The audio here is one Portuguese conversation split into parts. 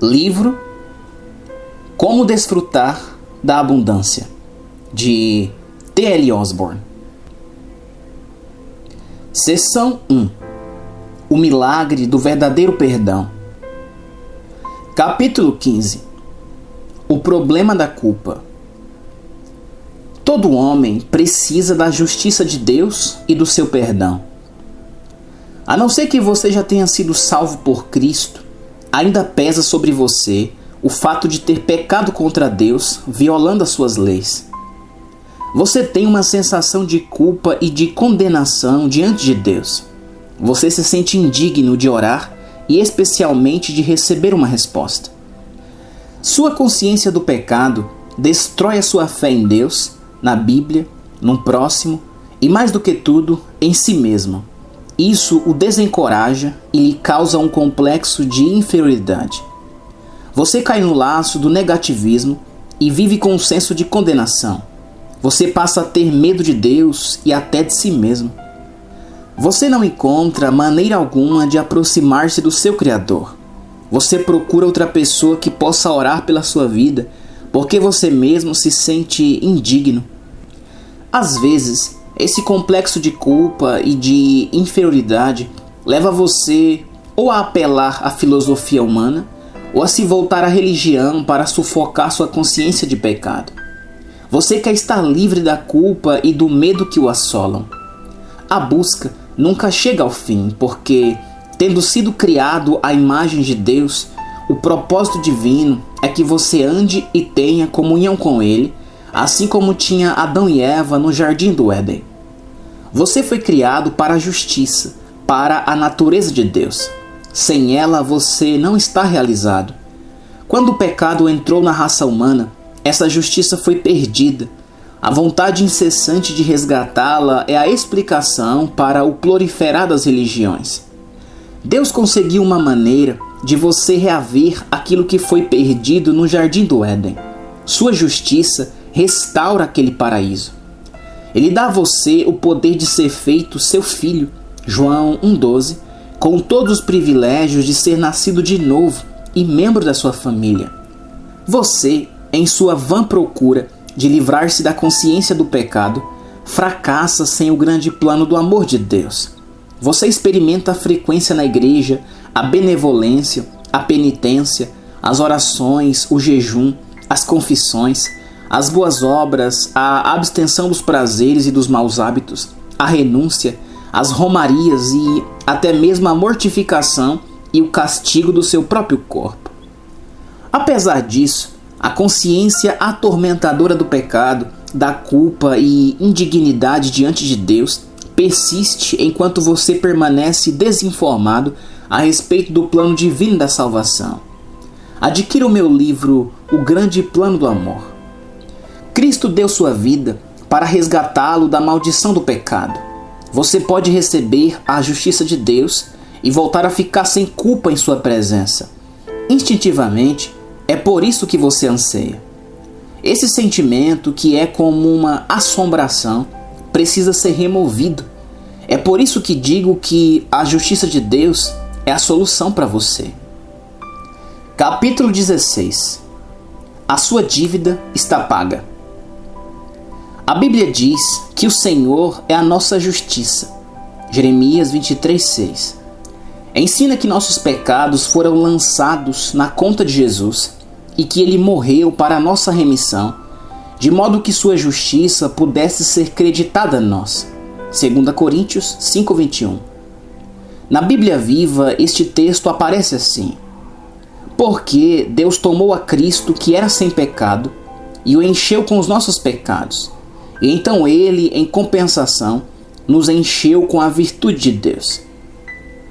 Livro Como Desfrutar da Abundância, de T.L. Osborne. Seção 1. O Milagre do Verdadeiro Perdão. Capítulo 15. O Problema da Culpa. Todo homem precisa da justiça de Deus e do seu perdão. A não ser que você já tenha sido salvo por Cristo, ainda pesa sobre você o fato de ter pecado contra Deus, violando as suas leis. Você tem uma sensação de culpa e de condenação diante de Deus. Você se sente indigno de orar e especialmente de receber uma resposta. Sua consciência do pecado destrói a sua fé em Deus, na Bíblia, no próximo e, mais do que tudo, em si mesmo. Isso o desencoraja e lhe causa um complexo de inferioridade. Você cai no laço do negativismo e vive com um senso de condenação. Você passa a ter medo de Deus e até de si mesmo. Você não encontra maneira alguma de aproximar-se do seu Criador. Você procura outra pessoa que possa orar pela sua vida, porque você mesmo se sente indigno. Às vezes, esse complexo de culpa e de inferioridade leva você ou a apelar à filosofia humana, ou a se voltar à religião para sufocar sua consciência de pecado. Você quer estar livre da culpa e do medo que o assolam. A busca nunca chega ao fim, porque, tendo sido criado à imagem de Deus, o propósito divino é que você ande e tenha comunhão com Ele, assim como tinha Adão e Eva no Jardim do Éden. Você foi criado para a justiça, para a natureza de Deus. Sem ela você não está realizado. Quando o pecado entrou na raça humana, essa justiça foi perdida. A vontade incessante de resgatá-la é a explicação para o proliferar das religiões. Deus conseguiu uma maneira de você reaver aquilo que foi perdido no Jardim do Éden. Sua justiça restaura aquele paraíso. Ele dá a você o poder de ser feito seu filho, João 1,12, com todos os privilégios de ser nascido de novo e membro da sua família. Você, em sua vã procura de livrar-se da consciência do pecado, fracassa sem o grande plano do amor de Deus. Você experimenta a frequência na igreja, a benevolência, a penitência, as orações, o jejum, as confissões, as boas obras, a abstenção dos prazeres e dos maus hábitos, a renúncia, as romarias e até mesmo a mortificação e o castigo do seu próprio corpo. Apesar disso, a consciência atormentadora do pecado, da culpa e indignidade diante de Deus persiste enquanto você permanece desinformado a respeito do plano divino da salvação. Adquira o meu livro O Grande Plano do Amor. Cristo deu sua vida para resgatá-lo da maldição do pecado. Você pode receber a justiça de Deus e voltar a ficar sem culpa em sua presença. Instintivamente, é por isso que você anseia. Esse sentimento, que é como uma assombração, precisa ser removido. É por isso que digo que a justiça de Deus é a solução para você. Capítulo 16. A sua dívida está paga. A Bíblia diz que o Senhor é a nossa justiça. Jeremias 23,6. Ensina que nossos pecados foram lançados na conta de Jesus e que Ele morreu para a nossa remissão, de modo que sua justiça pudesse ser creditada a nós. 2 Coríntios 5,21. Na Bíblia Viva, este texto aparece assim: porque Deus tomou a Cristo, que era sem pecado, e o encheu com os nossos pecados. E então Ele, em compensação, nos encheu com a virtude de Deus.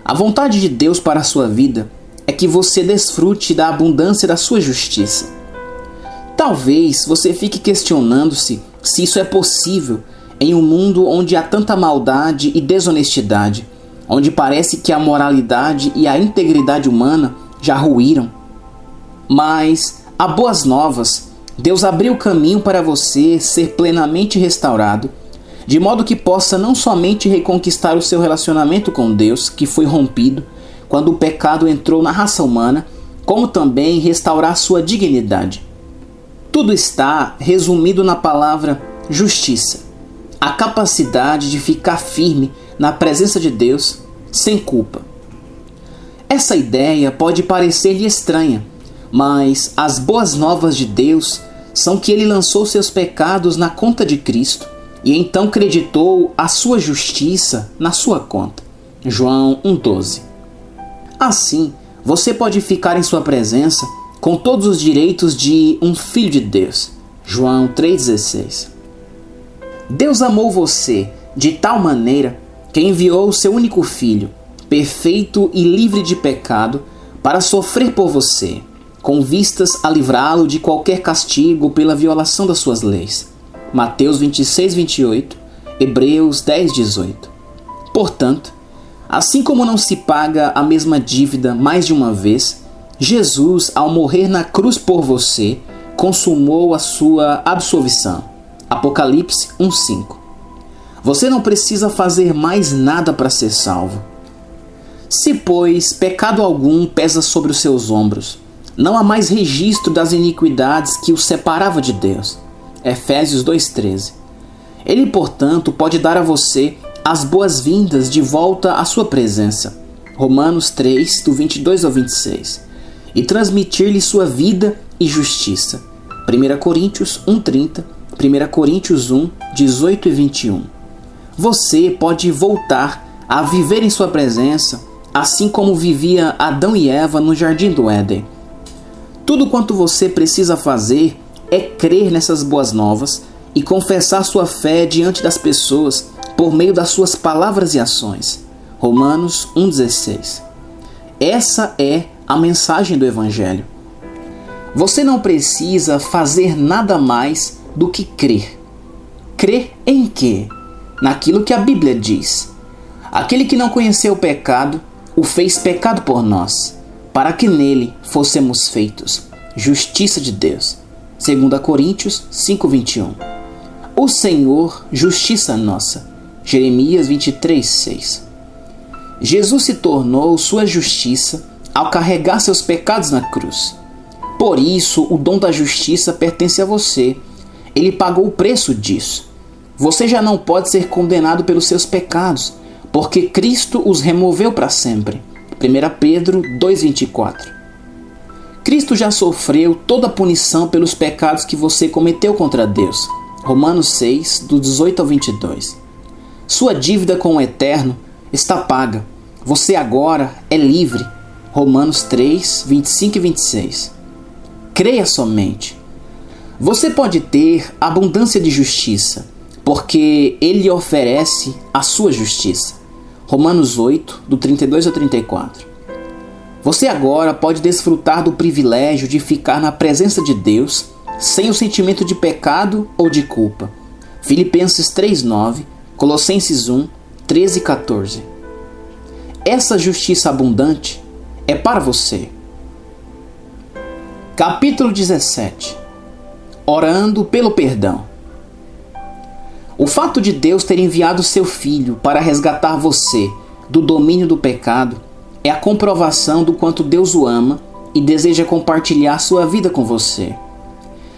A vontade de Deus para a sua vida é que você desfrute da abundância da sua justiça. Talvez você fique questionando-se se isso é possível em um mundo onde há tanta maldade e desonestidade, onde parece que a moralidade e a integridade humana já ruíram. Mas há boas novas. Deus abriu o caminho para você ser plenamente restaurado, de modo que possa não somente reconquistar o seu relacionamento com Deus, que foi rompido quando o pecado entrou na raça humana, como também restaurar sua dignidade. Tudo está resumido na palavra justiça, a capacidade de ficar firme na presença de Deus sem culpa. Essa ideia pode parecer-lhe estranha, mas as boas novas de Deus são que ele lançou seus pecados na conta de Cristo e então creditou a sua justiça na sua conta. João 1,12. Assim, você pode ficar em sua presença com todos os direitos de um filho de Deus. João 3,16. Deus amou você de tal maneira que enviou o seu único filho, perfeito e livre de pecado, para sofrer por você, com vistas a livrá-lo de qualquer castigo pela violação das suas leis. Mateus 26:28, Hebreus 10:18. Portanto, assim como não se paga a mesma dívida mais de uma vez, Jesus, ao morrer na cruz por você, consumou a sua absolvição. Apocalipse 1:5. Você não precisa fazer mais nada para ser salvo. Se, pois, pecado algum pesa sobre os seus ombros, não há mais registro das iniquidades que o separava de Deus. Efésios 2:13. Ele, portanto, pode dar a você as boas-vindas de volta à sua presença. Romanos 3, do 22 ao 26. E transmitir-lhe sua vida e justiça. 1 Coríntios 1:30, 1 Coríntios 1, 18 e 21. Você pode voltar a viver em sua presença, assim como vivia Adão e Eva no Jardim do Éden. Tudo quanto você precisa fazer é crer nessas boas novas e confessar sua fé diante das pessoas por meio das suas palavras e ações. Romanos 1,16. Essa é a mensagem do Evangelho. Você não precisa fazer nada mais do que crer. Crer em quê? Naquilo que a Bíblia diz. Aquele que não conheceu o pecado, o fez pecado por nós, para que nele fôssemos feitos justiça de Deus. 2 Coríntios 5:21. O Senhor, justiça nossa. Jeremias 23:6. Jesus se tornou sua justiça ao carregar seus pecados na cruz. Por isso, o dom da justiça pertence a você. Ele pagou o preço disso. Você já não pode ser condenado pelos seus pecados, porque Cristo os removeu para sempre. 1 Pedro 2,24. Cristo já sofreu toda a punição pelos pecados que você cometeu contra Deus. Romanos 6, do 18 ao 22. Sua dívida com o Eterno está paga. Você agora é livre. Romanos 3, 25 e 26. Creia somente. Você pode ter abundância de justiça, porque Ele lhe oferece a sua justiça. Romanos 8, do 32 ao 34. Você agora pode desfrutar do privilégio de ficar na presença de Deus sem o sentimento de pecado ou de culpa. Filipenses 3:9, Colossenses 1, 13 e 14. Essa justiça abundante é para você. Capítulo 17. Orando pelo perdão. O fato de Deus ter enviado seu Filho para resgatar você do domínio do pecado é a comprovação do quanto Deus o ama e deseja compartilhar sua vida com você.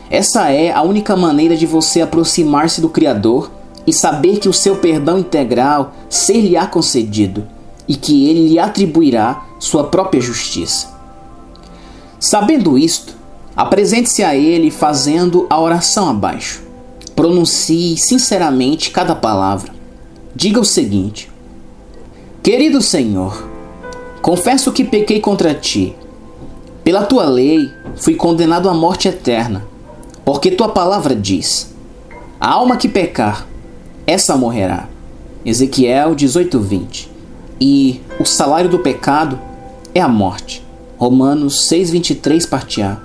Essa é a única maneira de você aproximar-se do Criador e saber que o seu perdão integral ser-lhe-á concedido e que Ele lhe atribuirá sua própria justiça. Sabendo isto, apresente-se a Ele fazendo a oração abaixo. Pronuncie sinceramente cada palavra. Diga o seguinte: Querido Senhor, confesso que pequei contra Ti. Pela Tua lei fui condenado à morte eterna, porque Tua palavra diz: a alma que pecar, essa morrerá. Ezequiel 18:20. E o salário do pecado é a morte. Romanos 6:23, parte A.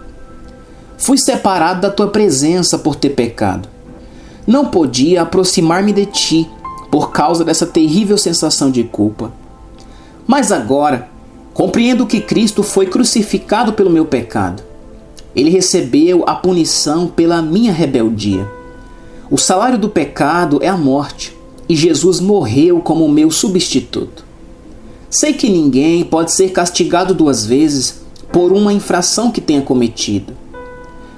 Fui separado da Tua presença por ter pecado. Não podia aproximar-me de Ti por causa dessa terrível sensação de culpa. Mas agora, compreendo que Cristo foi crucificado pelo meu pecado. Ele recebeu a punição pela minha rebeldia. O salário do pecado é a morte, e Jesus morreu como meu substituto. Sei que ninguém pode ser castigado duas vezes por uma infração que tenha cometido.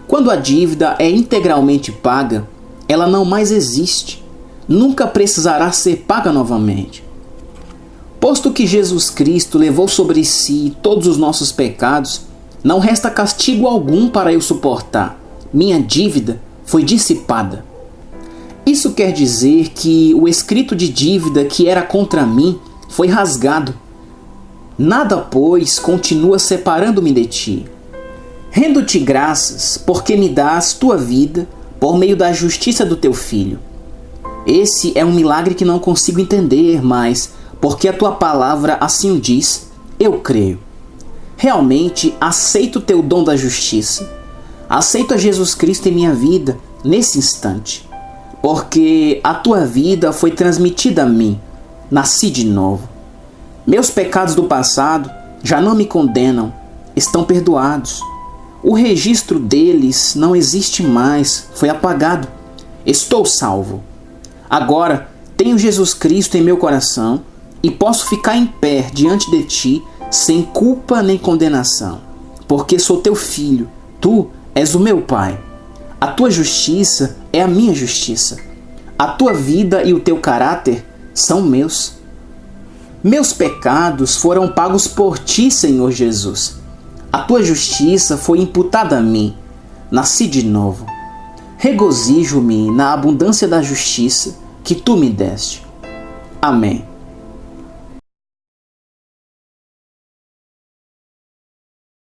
Quando a dívida é integralmente paga, ela não mais existe, nunca precisará ser paga novamente. Posto que Jesus Cristo levou sobre si todos os nossos pecados, não resta castigo algum para eu suportar. Minha dívida foi dissipada. Isso quer dizer que o escrito de dívida que era contra mim foi rasgado. Nada, pois, continua separando-me de ti. Rendo-te graças, porque me dás tua vida por meio da justiça do teu Filho. Esse é um milagre que não consigo entender, mas, porque a tua palavra assim o diz, eu creio. Realmente aceito o teu dom da justiça. Aceito a Jesus Cristo em minha vida nesse instante, porque a tua vida foi transmitida a mim. Nasci de novo. Meus pecados do passado já não me condenam, estão perdoados. O registro deles não existe mais, foi apagado. Estou salvo. Agora tenho Jesus Cristo em meu coração e posso ficar em pé diante de ti sem culpa nem condenação, porque sou teu filho, tu és o meu Pai. A tua justiça é a minha justiça. A tua vida e o teu caráter são meus. Meus pecados foram pagos por ti, Senhor Jesus. A tua justiça foi imputada a mim. Nasci de novo. Regozijo-me na abundância da justiça que tu me deste. Amém.